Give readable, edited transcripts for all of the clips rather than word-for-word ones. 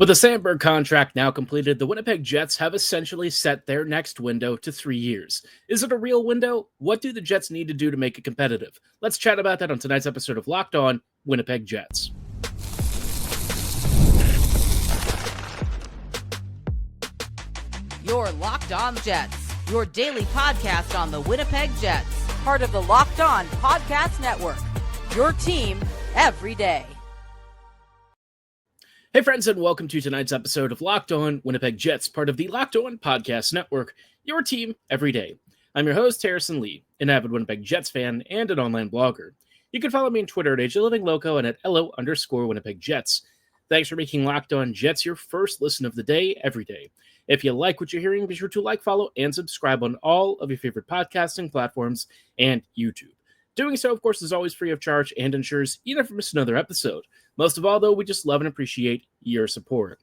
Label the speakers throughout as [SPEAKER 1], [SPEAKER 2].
[SPEAKER 1] With the Samberg contract now completed, the Winnipeg Jets have essentially set their next window to 3 years. Is it a real window? What do the Jets need to do to make it competitive? Let's chat about that on tonight's episode of Locked On Winnipeg Jets.
[SPEAKER 2] You're Locked On Jets, your daily podcast on the Winnipeg Jets, part of the Locked On Podcast Network, your team every day.
[SPEAKER 1] Hey friends, and welcome to tonight's episode of Locked On Winnipeg Jets, part of the Locked On Podcast Network, your team every day. I'm your host, Harrison Lee, an avid Winnipeg Jets fan and an online blogger. You can follow me on Twitter at AJLivingLoco and at LO_Winnipeg Jets. Thanks for making Locked On Jets your first listen of the day every day. If you like what you're hearing, be sure to like, follow, and subscribe on all of your favorite podcasting platforms and YouTube. Doing so, of course, is always free of charge and ensures you never miss another episode. Most of all, though, we just love and appreciate your support.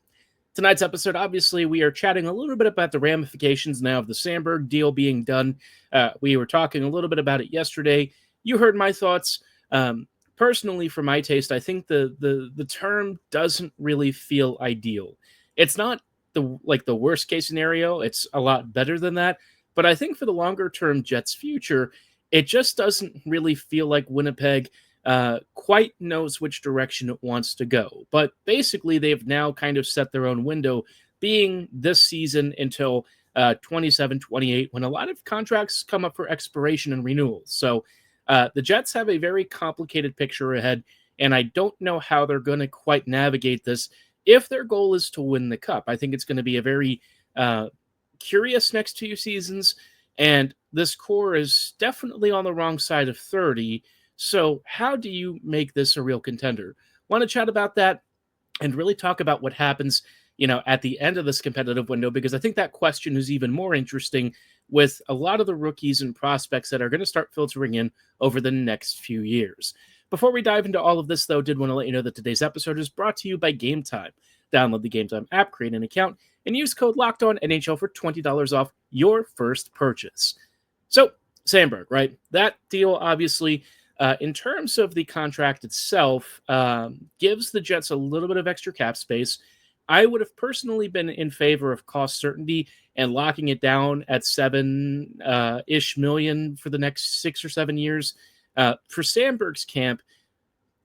[SPEAKER 1] Tonight's episode, obviously, we are chatting a little bit about the ramifications now of the Samberg deal being done. We were talking a little bit about it yesterday. You heard my thoughts. Personally, for my taste, I think the term doesn't really feel ideal. It's not the worst case scenario. It's a lot better than that. But I think for the longer term Jets future, it just doesn't really feel like Winnipeg quite knows which direction it wants to go. But basically, they've now kind of set their own window, being this season until 27-28, when a lot of contracts come up for expiration and renewals. So the Jets have a very complicated picture ahead, and I don't know how they're going to quite navigate this if their goal is to win the Cup. I think it's going to be a very curious next 2 seasons, and this core is definitely on the wrong side of 30. So how do you make this a real contender? Want to chat about that and really talk about what happens, at the end of this competitive window, because I think that question is even more interesting with a lot of the rookies and prospects that are going to start filtering in over the next few years. Before we dive into all of this, though, did want to let you know that today's episode is brought to you by Gametime. Download the Gametime app, create an account, and use code LOCKEDONNHL for $20 off your first purchase. So, Samberg, right? That deal, obviously, in terms of the contract itself, gives the Jets a little bit of extra cap space. I would have personally been in favor of cost certainty and locking it down at $7 million for the next 6 or 7 years. For Samberg's camp,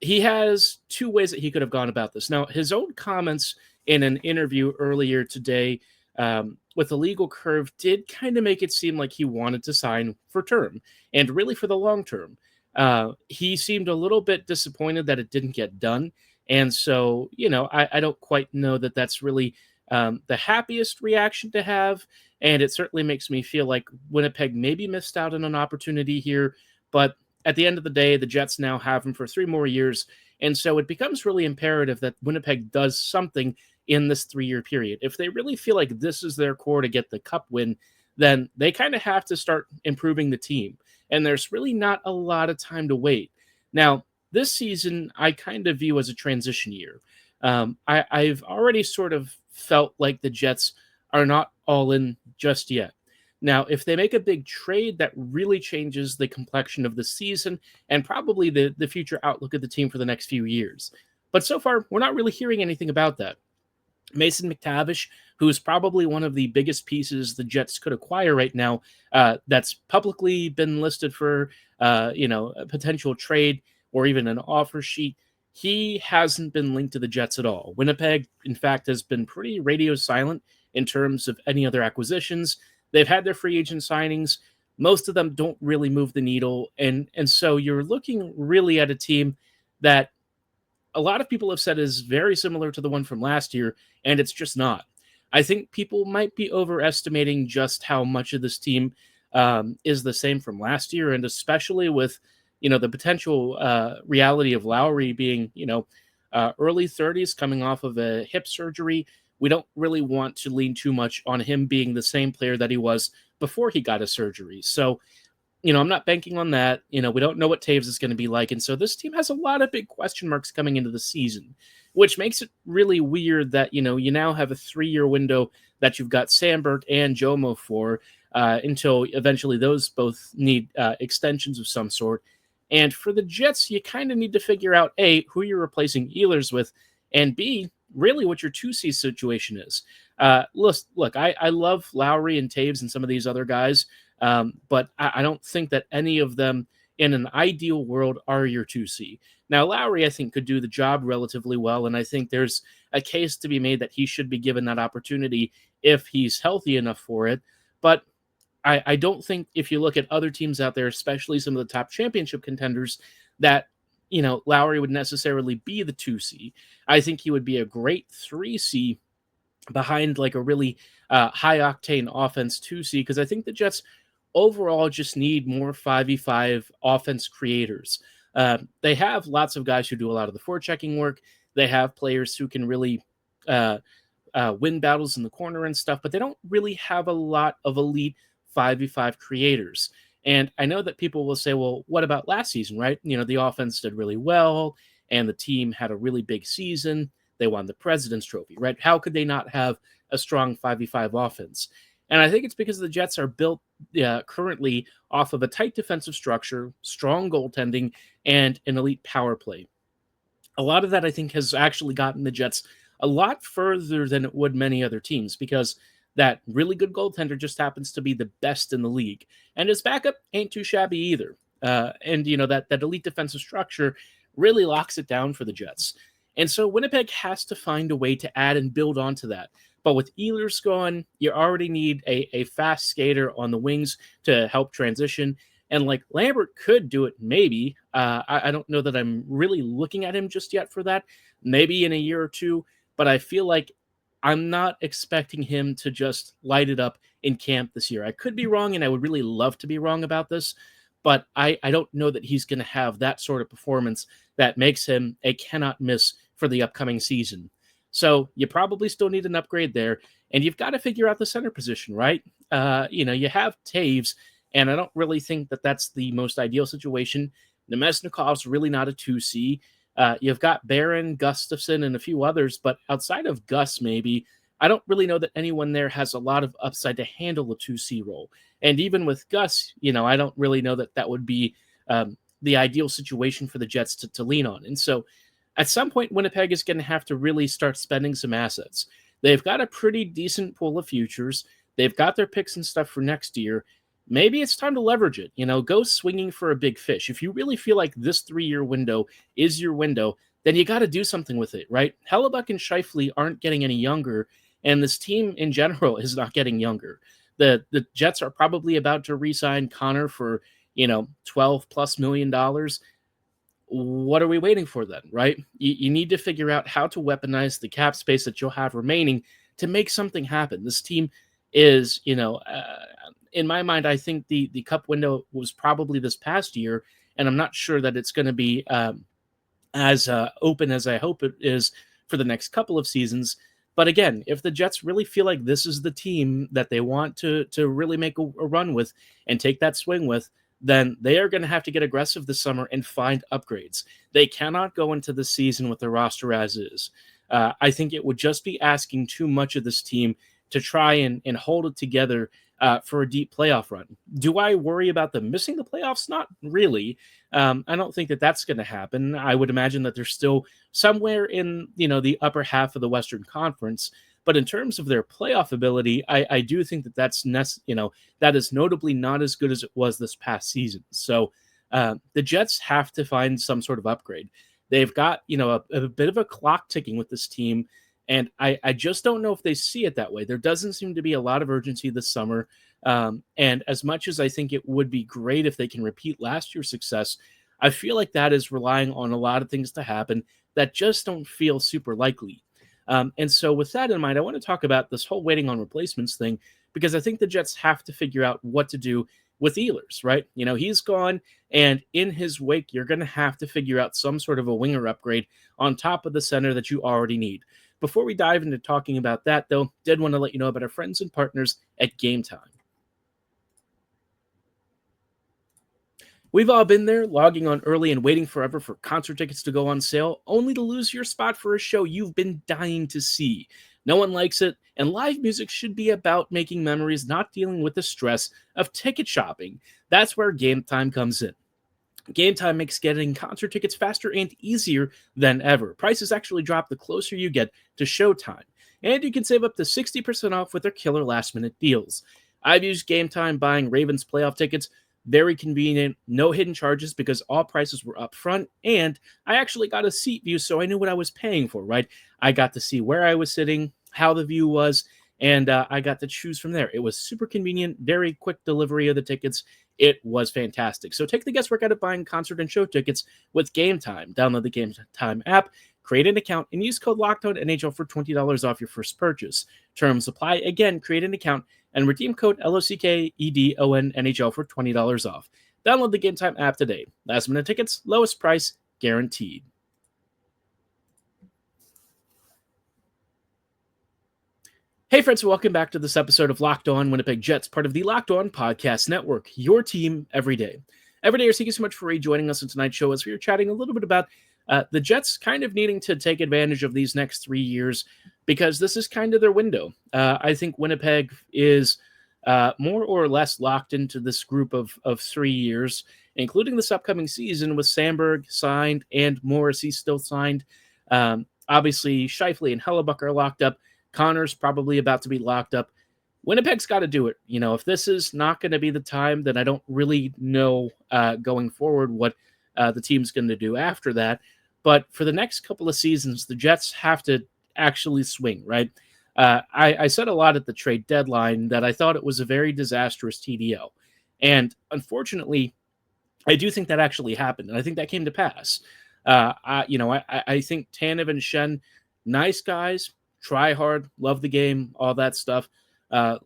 [SPEAKER 1] he has two ways that he could have gone about this. Now, his own comments in an interview earlier today with the legal curve did kind of make it seem like he wanted to sign for term and really for the long term. He seemed a little bit disappointed that it didn't get done. And so, I don't quite know that that's really the happiest reaction to have. And it certainly makes me feel like Winnipeg maybe missed out on an opportunity here. But at the end of the day, the Jets now have him for 3 more years. And so it becomes really imperative that Winnipeg does something in this 3-year period. If they really feel like this is their core to get the Cup win, then they kind of have to start improving the team. And there's really not a lot of time to wait. Now, this season, I kind of view as a transition year. I've already sort of felt like the Jets are not all in just yet. Now, if they make a big trade, that really changes the complexion of the season and probably the future outlook of the team for the next few years. But so far, we're not really hearing anything about that. Mason McTavish, who is probably one of the biggest pieces the Jets could acquire right now, that's publicly been listed for a potential trade or even an offer sheet, he hasn't been linked to the Jets at all. Winnipeg, in fact, has been pretty radio silent in terms of any other acquisitions. They've had their free agent signings. Most of them don't really move the needle. And so you're looking really at a team that a lot of people have said is very similar to the one from last year, and it's just not. I think people might be overestimating just how much of this team is the same from last year, and especially with, the potential reality of Lowry being, early 30s, coming off of a hip surgery. We don't really want to lean too much on him being the same player that he was before he got a surgery. So, I'm not banking on that. We don't know what Taves is going to be like. And so this team has a lot of big question marks coming into the season, which makes it really weird that, you now have a 3-year window that you've got Samberg and Jomo for until eventually those both need extensions of some sort. And for the Jets, you kind of need to figure out, A, who you're replacing Ehlers with, and B, really what your 2C situation is. Look, I love Lowry and Taves and some of these other guys, but I don't think that any of them in an ideal world are your 2C. Now, Lowry, I think, could do the job relatively well, and I think there's a case to be made that he should be given that opportunity if he's healthy enough for it. But I don't think if you look at other teams out there, especially some of the top championship contenders, that Lowry would necessarily be the 2C. I think he would be a great 3C behind like a really high octane offense 2C, because I think the Jets overall just need more 5v5 offense creators. They have lots of guys who do a lot of the forechecking work. They have players who can really win battles in the corner and stuff, but they don't really have a lot of elite 5v5 creators. And I know that people will say, well, what about last season, right? The offense did really well, and the team had a really big season. They won the President's Trophy, right? How could they not have a strong 5v5 offense? And I think it's because the Jets are built currently off of a tight defensive structure, strong goaltending, and an elite power play. A lot of that, I think, has actually gotten the Jets a lot further than it would many other teams, because that really good goaltender just happens to be the best in the league. And his backup ain't too shabby either. And that elite defensive structure really locks it down for the Jets. And so Winnipeg has to find a way to add and build onto that. But with Ehlers gone, you already need a fast skater on the wings to help transition. And like Lambert could do it maybe. I don't know that I'm really looking at him just yet for that. Maybe in a year or two. But I feel like I'm not expecting him to just light it up in camp this year. I could be wrong, and I would really love to be wrong about this, but I don't know that he's going to have that sort of performance that makes him a cannot miss for the upcoming season. So you probably still need an upgrade there, and you've got to figure out the center position, right? You have Taves, and I don't really think that that's the most ideal situation. Nemesnikov's really not a 2C. You've got Barron, Gustafson, and a few others, but outside of Gus, maybe, I don't really know that anyone there has a lot of upside to handle a 2C role. And even with Gus, I don't really know that that would be the ideal situation for the Jets to lean on. And so at some point, Winnipeg is going to have to really start spending some assets. They've got a pretty decent pool of futures. They've got their picks and stuff for next year. Maybe it's time to leverage it. Go swinging for a big fish. If you really feel like this 3-year window is your window, then you got to do something with it, right? Hellebuck and Scheifele aren't getting any younger, and this team in general is not getting younger. The Jets are probably about to re-sign Connor for, $12+ million. What are we waiting for then, right? You need to figure out how to weaponize the cap space that you'll have remaining to make something happen. This team is, in my mind, I think the cup window was probably this past year, and I'm not sure that it's going to be as open as I hope it is for the next couple of seasons. But again, if the Jets really feel like this is the team that they want to really make a run with and take that swing with, then they are going to have to get aggressive this summer and find upgrades. They cannot go into the season with the roster as is. I think it would just be asking too much of this team to try and hold it together for a deep playoff run. Do I worry about them missing the playoffs? Not really. I don't think that that's going to happen. I would imagine that they're still somewhere in the upper half of the Western Conference. But in terms of their playoff ability, I do think that that is notably not as good as it was this past season. So the Jets have to find some sort of upgrade. They've got a bit of a clock ticking with this team. And I just don't know if they see it that way. There doesn't seem to be a lot of urgency this summer. And as much as I think it would be great if they can repeat last year's success, I feel like that is relying on a lot of things to happen that just don't feel super likely. And so with that in mind, I want to talk about this whole waiting on replacements thing, because I think the Jets have to figure out what to do with Ehlers, right? He's gone, and in his wake, you're going to have to figure out some sort of a winger upgrade on top of the center that you already need. Before we dive into talking about that, though, did want to let you know about our friends and partners at Gametime. We've all been there, logging on early and waiting forever for concert tickets to go on sale, only to lose your spot for a show you've been dying to see. No one likes it, and live music should be about making memories, not dealing with the stress of ticket shopping. That's where Gametime comes in. Gametime makes getting concert tickets faster and easier than ever. Prices actually drop the closer you get to showtime, and you can save up to 60% off with their killer last-minute deals. I've used Gametime buying Ravens playoff tickets. Very convenient, no hidden charges because all prices were up front, and I actually got a seat view so I knew what I was paying for, right? I got to see where I was sitting, how the view was, and I got to choose from there. It was super convenient, very quick delivery of the tickets. It was fantastic. So take the guesswork out of buying concert and show tickets with Gametime. Download the Gametime app, create an account, and use code LOCKEDONNHL for $20 off your first purchase. Terms apply. Again, create an account and redeem code LOCKEDONNHL for $20 off. Download the Gametime app today. Last minute tickets, lowest price, guaranteed. Hey friends, welcome back to this episode of Locked On Winnipeg Jets, part of the Locked On Podcast Network, your team every day. Every day, thank you so much for rejoining us on tonight's show as we are chatting a little bit about the Jets kind of needing to take advantage of these next 3 years because this is kind of their window. I think Winnipeg is more or less locked into this group of 3 years, including this upcoming season with Samberg signed and Morrissey still signed. Obviously, Scheifele and Hellebuck are locked up. Connor's probably about to be locked up. Winnipeg's got to do it. You know, if this is not going to be the time, then I don't really know going forward what the team's going to do after that. But for the next couple of seasons, the Jets have to actually swing, right? I said a lot at the trade deadline that I thought it was a very disastrous TDO. And unfortunately, I do think that actually happened. And I think that came to pass. I think Tanev and Shen, nice guys, try hard, love the game, all that stuff,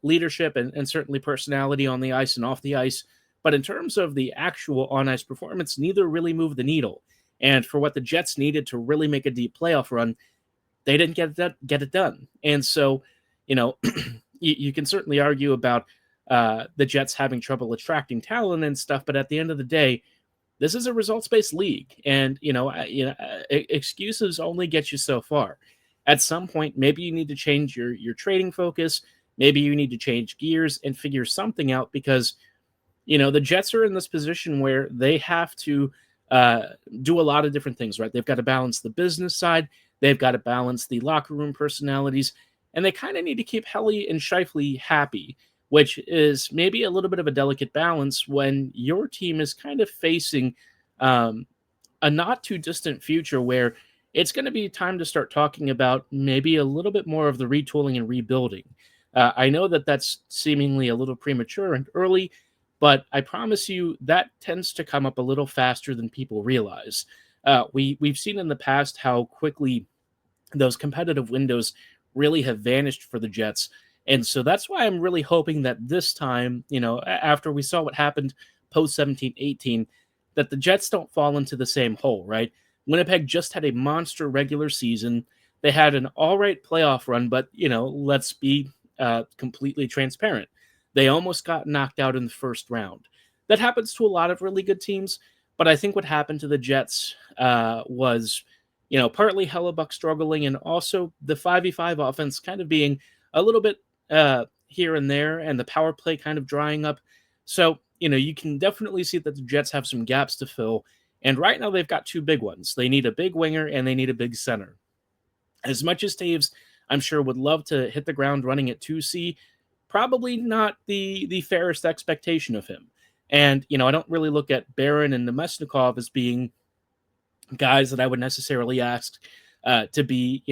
[SPEAKER 1] leadership and certainly personality on the ice and off the ice. But in terms of the actual on-ice performance, neither really moved the needle. And for what the Jets needed to really make a deep playoff run, they didn't get it done. And so, you can certainly argue about the Jets having trouble attracting talent and stuff. But at the end of the day, this is a results-based league. And, excuses only get you so far. At some point, maybe you need to change your trading focus. Maybe you need to change gears and figure something out because, the Jets are in this position where they have to do a lot of different things, right? They've got to balance the business side. They've got to balance the locker room personalities. And they kind of need to keep Helly and Scheifele happy, which is maybe a little bit of a delicate balance when your team is kind of facing a not too distant future where it's going to be time to start talking about maybe a little bit more of the retooling and rebuilding. I know that that's seemingly a little premature and early, but I promise you that tends to come up a little faster than people realize. We've seen in the past how quickly those competitive windows really have vanished for the Jets. And so that's why I'm really hoping that this time, after we saw what happened post 17-18, that the Jets don't fall into the same hole, right? Winnipeg just had a monster regular season. They had an all right playoff run, but, let's be completely transparent. They almost got knocked out in the first round. That happens to a lot of really good teams, but I think what happened to the Jets was, partly Hellebuck struggling and also the 5v5 offense kind of being a little bit here and there and the power play kind of drying up. So, you can definitely see that the Jets have some gaps to fill. And right now they've got two big ones. They need a big winger and they need a big center. As much as Taves, I'm sure, would love to hit the ground running at 2C, probably not the fairest expectation of him. And, I don't really look at Barron and Nemesnikov as being guys that I would necessarily ask to be,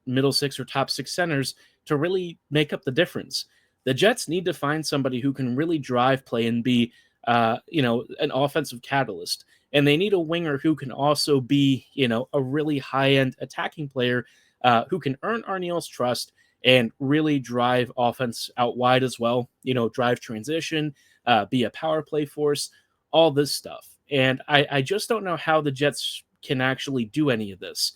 [SPEAKER 1] middle six or top six centers to really make up the difference. The Jets need to find somebody who can really drive play and be, an offensive catalyst. And they need a winger who can also be, a really high-end attacking player who can earn Arniel's trust and really drive offense out wide as well, drive transition, be a power play force, all this stuff. And I just don't know how the Jets can actually do any of this.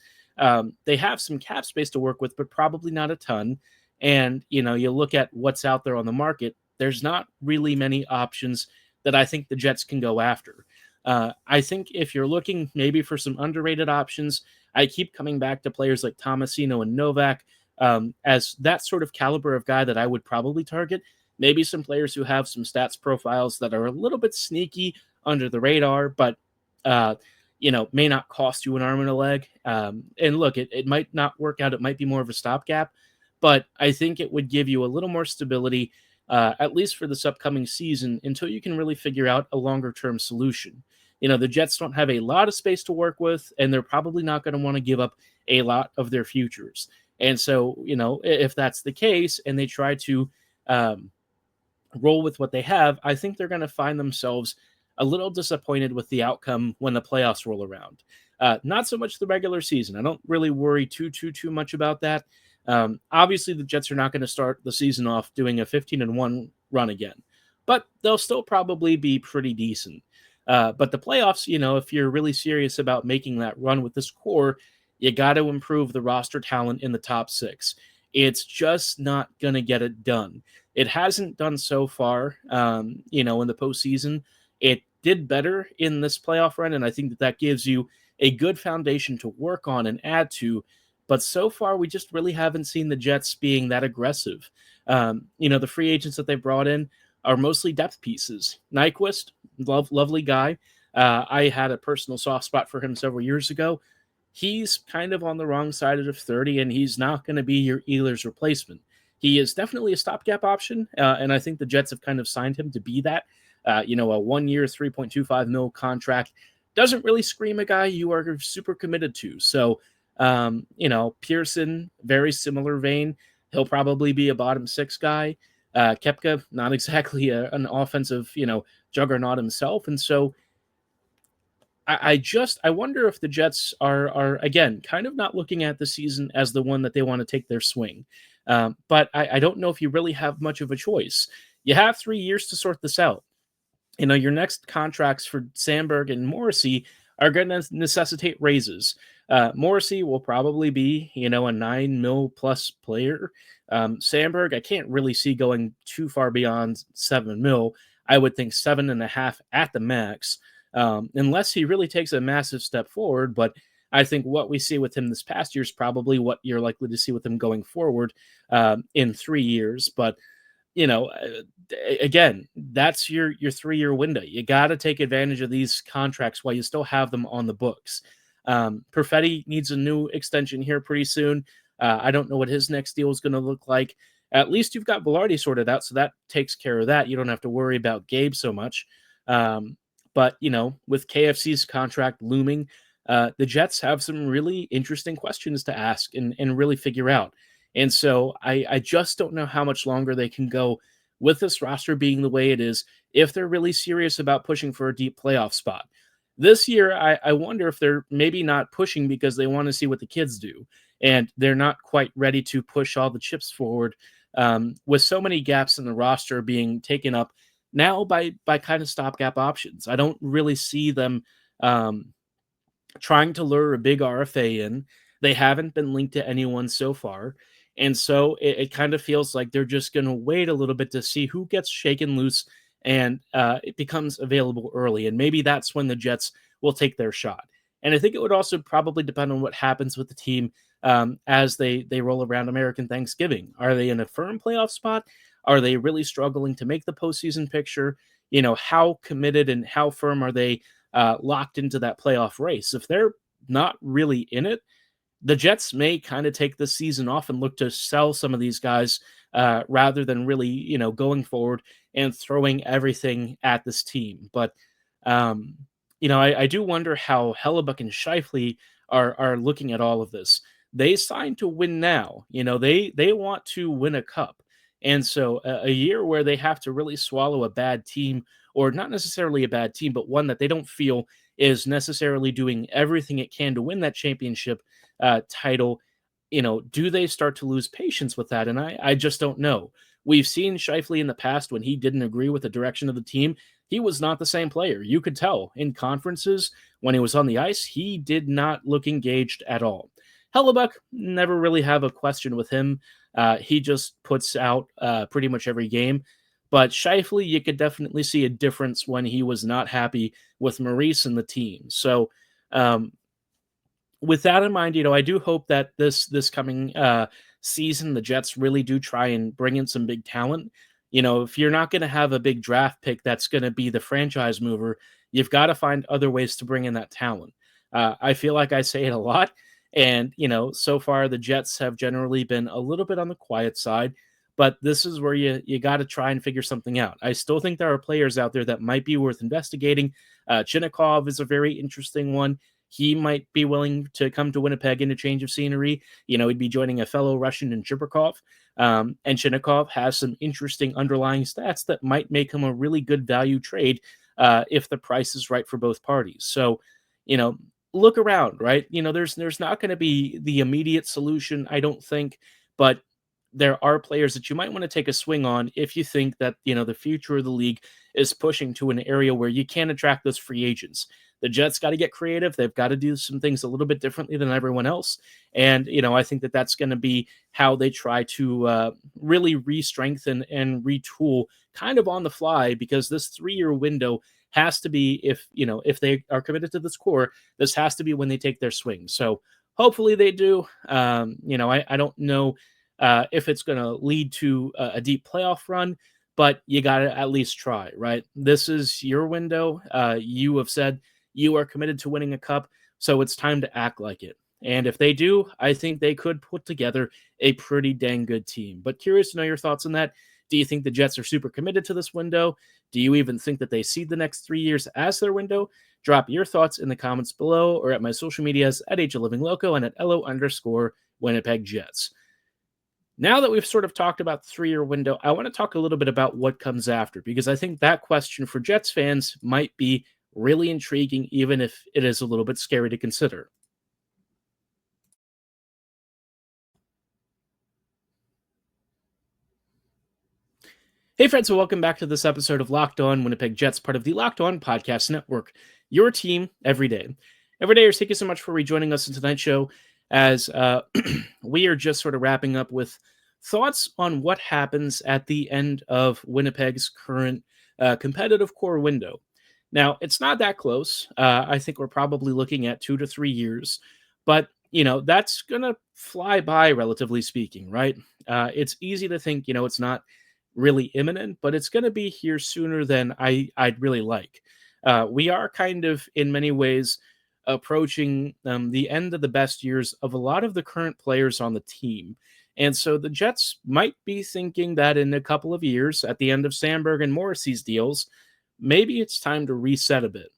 [SPEAKER 1] They have some cap space to work with, but probably not a ton. And, you look at what's out there on the market, there's not really many options that I think the Jets can go after. I think if you're looking maybe for some underrated options, I keep coming back to players like Tomasino and Novak as that sort of caliber of guy that I would probably target. Maybe some players who have some stats profiles that are a little bit sneaky under the radar, but may not cost you an arm and a leg. And look, it might not work out. It might be more of a stopgap, but I think it would give you a little more stability, at least for this upcoming season, until you can really figure out a longer term solution. The Jets don't have a lot of space to work with, and they're probably not going to want to give up a lot of their futures. And so, if that's the case and they try to roll with what they have, I think they're going to find themselves a little disappointed with the outcome when the playoffs roll around. Not so much the regular season. I don't really worry too much about that. Obviously, the Jets are not going to start the season off doing a 15-1 run again, but they'll still probably be pretty decent. But the playoffs, if you're really serious about making that run with this core, you got to improve the roster talent in the top 6. It's just not going to get it done. It hasn't done so far, in the postseason. It did better in this playoff run, and I think that gives you a good foundation to work on and add to. But so far, we just really haven't seen the Jets being that aggressive. The free agents that they brought in are mostly depth pieces. Nyquist, lovely guy. I had a personal soft spot for him several years ago. He's kind of on the wrong side of 30, and he's not going to be your Ehlers replacement. He is definitely a stopgap option, and I think the Jets have kind of signed him to be that. A 1-year, $3.25 million contract doesn't really scream a guy you are super committed to. So, Pearson, very similar vein. He'll probably be a bottom 6 guy. Koepka, not exactly an offensive, juggernaut himself. And so I wonder if the Jets are again, kind of not looking at the season as the one that they want to take their swing. But I don't know if you really have much of a choice. You have 3 years to sort this out. Your next contracts for Samberg and Morrissey are going to necessitate raises. Morrissey will probably be, a $9 million plus player. Samberg, I can't really see going too far beyond $7 million. I would think 7.5 at the max, unless he really takes a massive step forward. But I think what we see with him this past year is probably what you're likely to see with him going forward in 3 years. But again, that's your 3-year window. You got to take advantage of these contracts while you still have them on the books. Perfetti needs a new extension here pretty soon. I don't know what his next deal is going to look like. At least you've got Velarde sorted out, so that takes care of that. You don't have to worry about Gabe so much. But, with KFC's contract looming, the Jets have some really interesting questions to ask and really figure out. And so I just don't know how much longer they can go with this roster being the way it is if they're really serious about pushing for a deep playoff spot. This year, I wonder if they're maybe not pushing because they want to see what the kids do, and they're not quite ready to push all the chips forward with so many gaps in the roster being taken up now by kind of stopgap options. I don't really see them trying to lure a big RFA in. They haven't been linked to anyone so far. And so it kind of feels like they're just going to wait a little bit to see who gets shaken loose and it becomes available early. And maybe that's when the Jets will take their shot. And I think it would also probably depend on what happens with the team as they roll around American Thanksgiving. Are they in a firm playoff spot? Are they really struggling to make the postseason picture? How committed and how firm are they locked into that playoff race? If they're not really in it, the Jets may kind of take this season off and look to sell some of these guys rather than really, going forward and throwing everything at this team. But, I do wonder how Hellebuyck and Scheifele are looking at all of this. They signed to win now. They want to win a cup. And so a year where they have to really swallow a bad team, or not necessarily a bad team, but one that they don't feel is necessarily doing everything it can to win that championship title, do they start to lose patience with that? And I just don't know. We've seen Scheifele in the past when he didn't agree with the direction of the team. He was not the same player. You could tell in conferences when he was on the ice, he did not look engaged at all. Hellebuyck, never really have a question with him. He just puts out pretty much every game. But Scheifele, you could definitely see a difference when he was not happy with Maurice and the team. So with that in mind, I do hope that this coming season, the Jets really do try and bring in some big talent. if you're not going to have a big draft pick that's going to be the franchise mover, you've got to find other ways to bring in that talent. I feel like I say it a lot. And, so far the Jets have generally been a little bit on the quiet side, but this is where you got to try and figure something out. I still think there are players out there that might be worth investigating. Chinnikov is a very interesting one. He might be willing to come to Winnipeg in a change of scenery. He'd be joining a fellow Russian in Chibrikov. And Chinnikov has some interesting underlying stats that might make him a really good value trade if the price is right for both parties. So, look around, right? There's not going to be the immediate solution, I don't think, but there are players that you might want to take a swing on if you think that, the future of the league is pushing to an area where you can attract those free agents. The Jets got to get creative. They've got to do some things a little bit differently than everyone else. And, I think that that's going to be how they try to really re-strengthen and retool kind of on the fly, because this 3-year window has to be, if they are committed to this core, this has to be when they take their swing. So hopefully they do. I don't know if it's going to lead to a deep playoff run, but you got to at least try, right? This is your window. You have said you are committed to winning a cup, so it's time to act like it. And if they do, I think they could put together a pretty dang good team. But curious to know your thoughts on that. Do you think the Jets are super committed to this window? Do you even think that they see the next 3 years as their window? Drop your thoughts in the comments below or at my social medias at HLivingLoco and at LO_Winnipeg Jets. Now that we've sort of talked about the 3-year window, I want to talk a little bit about what comes after, because I think that question for Jets fans might be really intriguing, even if it is a little bit scary to consider. Hey friends, so welcome back to this episode of Locked On Winnipeg Jets, part of the Locked On Podcast Network, your team every day. Every day, thank you so much for rejoining us in tonight's show, as we are just sort of wrapping up with thoughts on what happens at the end of Winnipeg's current competitive core window. Now, it's not that close. I think we're probably looking at 2 to 3 years, but that's going to fly by, relatively speaking, right? It's easy to think, it's not really imminent, but it's going to be here sooner than I'd really like. We are kind of, in many ways, approaching the end of the best years of a lot of the current players on the team. And so the Jets might be thinking that in a couple of years, at the end of Samberg and Morrissey's deals, maybe it's time to reset a bit.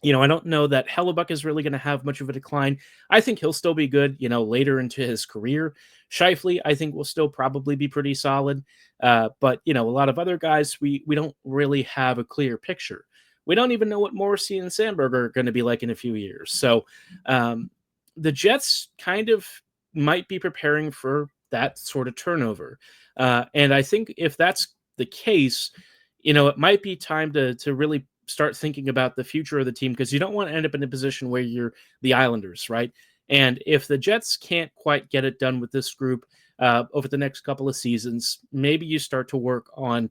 [SPEAKER 1] I don't know that Hellebuyck is really going to have much of a decline. I think he'll still be good, later into his career. Scheifele, I think, will still probably be pretty solid. But, a lot of other guys, we don't really have a clear picture. We don't even know what Morrissey and Samberg are going to be like in a few years. So the Jets kind of might be preparing for that sort of turnover. And I think if that's the case, it might be time to really start thinking about the future of the team, because you don't want to end up in a position where you're the Islanders, right? And if the Jets can't quite get it done with this group over the next couple of seasons, maybe you start to work on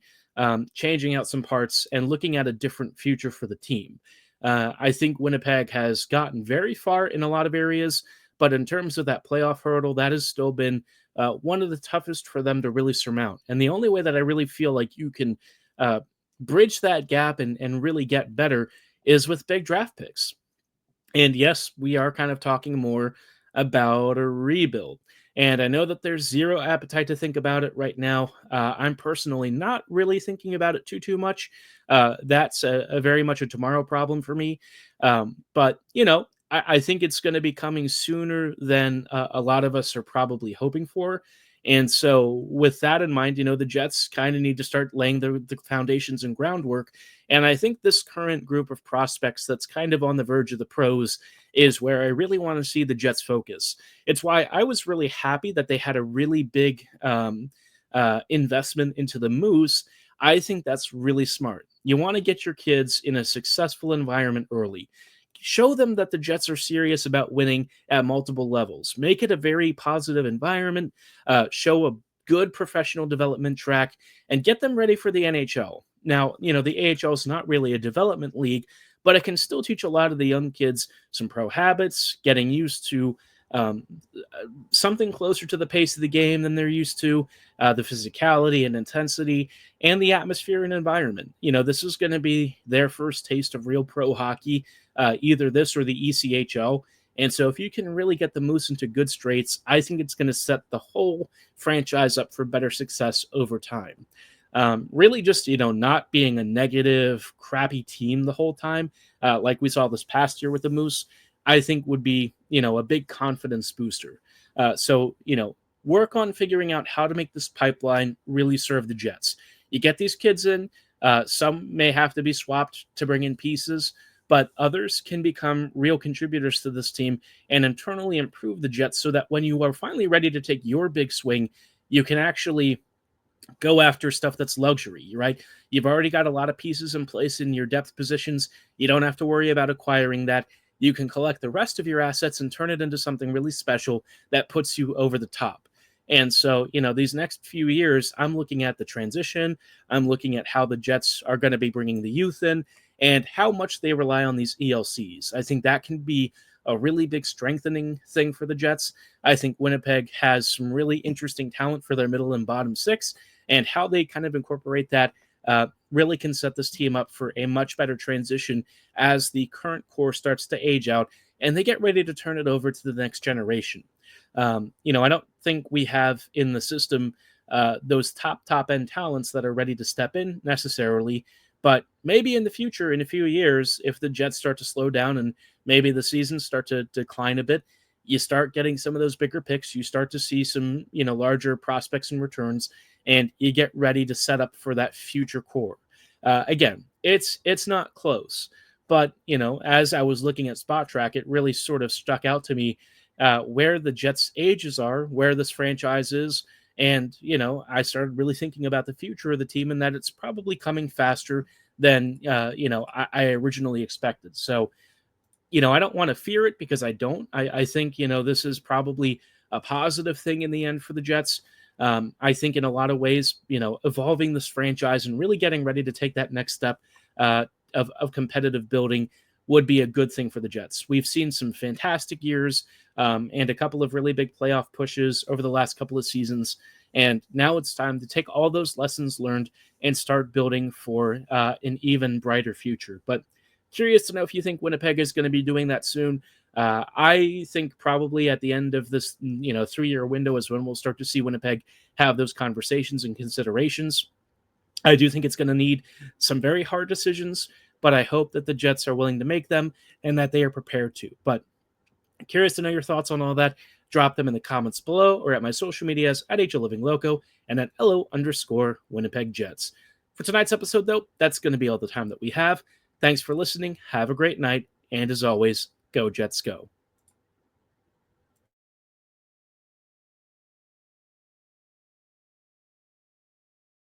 [SPEAKER 1] changing out some parts and looking at a different future for the team. I think Winnipeg has gotten very far in a lot of areas, but in terms of that playoff hurdle, that has still been one of the toughest for them to really surmount. And the only way that I really feel like you can bridge that gap and really get better is with big draft picks. And yes, we are kind of talking more about a rebuild. And I know that there's zero appetite to think about it right now. I'm personally not really thinking about it too much. That's a very much a tomorrow problem for me. But, I think it's going to be coming sooner than a lot of us are probably hoping for. And so with that in mind, the Jets kind of need to start laying the foundations and groundwork. And I think this current group of prospects that's kind of on the verge of the pros is where I really want to see the Jets focus. It's why I was really happy that they had a really big investment into the Moose. I think that's really smart. You want to get your kids in a successful environment early. Show them that the Jets are serious about winning at multiple levels. Make it a very positive environment. Show a good professional development track and get them ready for the NHL. Now, the AHL is not really a development league, but it can still teach a lot of the young kids some pro habits, getting used to um, something closer to the pace of the game than they're used to, the physicality and intensity, and the atmosphere and environment. This is going to be their first taste of real pro hockey, either this or the ECHL. And so if you can really get the Moose into good straights, I think it's going to set the whole franchise up for better success over time. Really just, not being a negative, crappy team the whole time, like we saw this past year with the Moose, I think would be, a big confidence booster. So, work on figuring out how to make this pipeline really serve the Jets. You get these kids in, some may have to be swapped to bring in pieces, but others can become real contributors to this team and internally improve the Jets so that when you are finally ready to take your big swing, you can actually go after stuff that's luxury, right? You've already got a lot of pieces in place in your depth positions. You don't have to worry about acquiring that. You can collect the rest of your assets and turn it into something really special that puts you over the top. And so, these next few years, I'm looking at the transition. I'm looking at how the Jets are going to be bringing the youth in and how much they rely on these ELCs. I think that can be a really big strengthening thing for the Jets. I think Winnipeg has some really interesting talent for their middle and bottom six, and how they kind of incorporate that really can set this team up for a much better transition as the current core starts to age out and they get ready to turn it over to the next generation. I don't think we have in the system those top end talents that are ready to step in necessarily, but maybe in the future, in a few years, if the Jets start to slow down and maybe the seasons start to decline a bit, you start getting some of those bigger picks. You start to see some, larger prospects and returns, and you get ready to set up for that future core. Again, it's not close, but as I was looking at Spot Track, it really sort of stuck out to me where the Jets' ages are, where this franchise is, and I started really thinking about the future of the team and that it's probably coming faster than I originally expected. So I don't want to fear it because I don't. I think, this is probably a positive thing in the end for the Jets. I think in a lot of ways, evolving this franchise and really getting ready to take that next step of competitive building would be a good thing for the Jets. We've seen some fantastic years and a couple of really big playoff pushes over the last couple of seasons. And now it's time to take all those lessons learned and start building for an even brighter future. But curious to know if you think Winnipeg is going to be doing that soon. I think probably at the end of this, 3-year window is when we'll start to see Winnipeg have those conversations and considerations. I do think it's going to need some very hard decisions, but I hope that the Jets are willing to make them and that they are prepared to. But curious to know your thoughts on all that. Drop them in the comments below or at my social medias at HLivingLoco and at LO_Winnipeg Jets. For tonight's episode, though, that's going to be all the time that we have. Thanks for listening. Have a great night. And as always, go Jets go.